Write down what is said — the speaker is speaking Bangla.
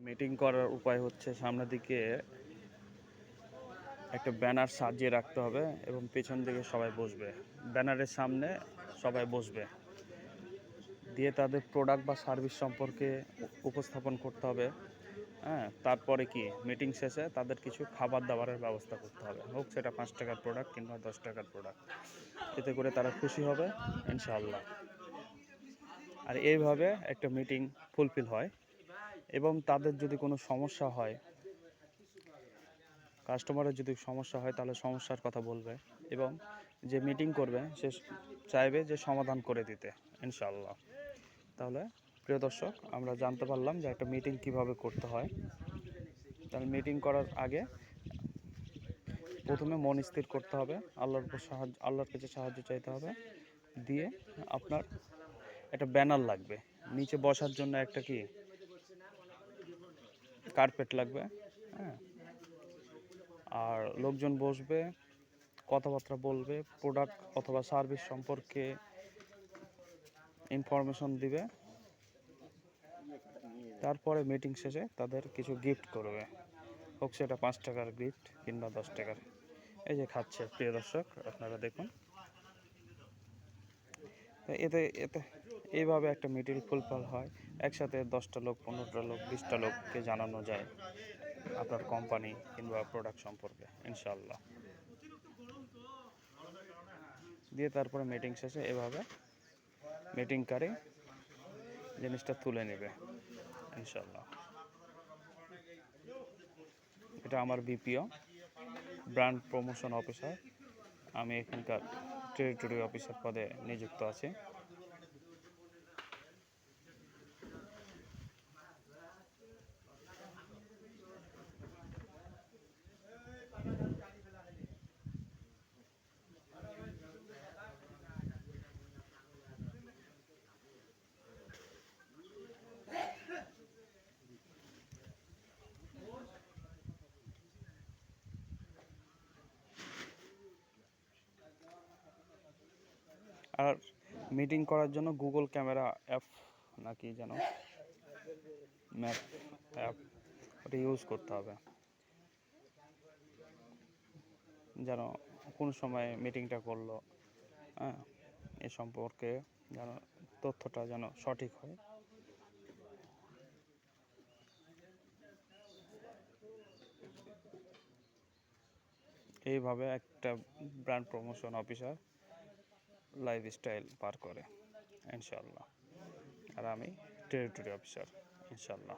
মিটিং করার উপায় হচ্ছে সামনের দিকে একটা ব্যানার সাজিয়ে রাখতে হবে এবং পেছন দিকে সবাই বসবে। ব্যানারের সামনে সবাই বসবে, দিয়ে তাদের প্রোডাক্ট বা সার্ভিস সম্পর্কে উপস্থাপন করতে হবে। হ্যাঁ, তারপরে কি মিটিং শেষে তাদের কিছু খাবার দাবারের ব্যবস্থা করতে হবে, হোক সেটা 5 টাকার প্রোডাক্ট কিংবা 10 টাকার প্রোডাক্ট। এতে করে তারা খুশি হবে ইনশাআল্লাহ। আর এইভাবে একটা মিটিং ফুলফিল হয়। এবং তাদের যদি কোনো সমস্যা হয়, কাস্টমারের যদি সমস্যা হয় তাহলে সমস্যার কথা বলবে এবং যে মিটিং করবে সে চাইবে যে সমাধান করে দিতে ইনশাআল্লাহ। তাহলে প্রিয় দর্শক, আমরা জানতে পারলাম যে একটা মিটিং কিভাবে করতে হয়। তাহলে মিটিং করার আগে প্রথমে মন স্থির করতে হবে, আল্লাহর কাছে সাহায্য চাইতে হবে। দিয়ে আপনার একটা ব্যানার লাগবে, নিচে বসার জন্য একটা কি কার্পেট লাগবে। হ্যাঁ, আর লোকজন বসবে, কথাবার্তা বলবে, প্রোডাক্ট অথবা সার্ভিস সম্পর্কে ইনফরমেশন দিবে। তারপরে মিটিং শেষে তাদের কিছু গিফট করবে, হোক সেটা 5 টাকার গিফট কিংবা 10 টাকার। এই যে খাচ্ছে প্রিয় দর্শক, আপনারা দেখুন। তো এতে এতে এইভাবে একটা মিটিং ফুলফিল হয়। একসাথে 10টা লোক, 15টা লোক, 20টা লোককে জানানো যায় আপনার কোম্পানি কিংবা প্রোডাক্ট সম্পর্কে ইনশাআল্লাহ। দিয়ে তারপরে মিটিং শেষে এভাবে মিটিংকারী জিনিসটা তুলে নেবে ইনশাআল্লাহ। এটা আমার বিপিও, ব্র্যান্ড প্রমোশন অফিসার। আমি এখানকার টেরিটরি অফিসার পদে নিযুক্ত আছি। আর মিটিং করার জন্য গুগল ক্যামেরা অ্যাপ নাকি যেন ম্যাপ অ্যাপ, ওটা ইউজ করতে হবে, যেন কোন সময় মিটিংটা করলো। হ্যাঁ, এ সম্পর্কে যেন তথ্যটা যেন সঠিক হয়। এইভাবে একটা ব্র্যান্ড প্রমোশন অফিসার লাইফস্টাইল পার করে ইনশাআল্লাহ। আর আমি টেরিটরি অফিসার ইনশাআল্লাহ।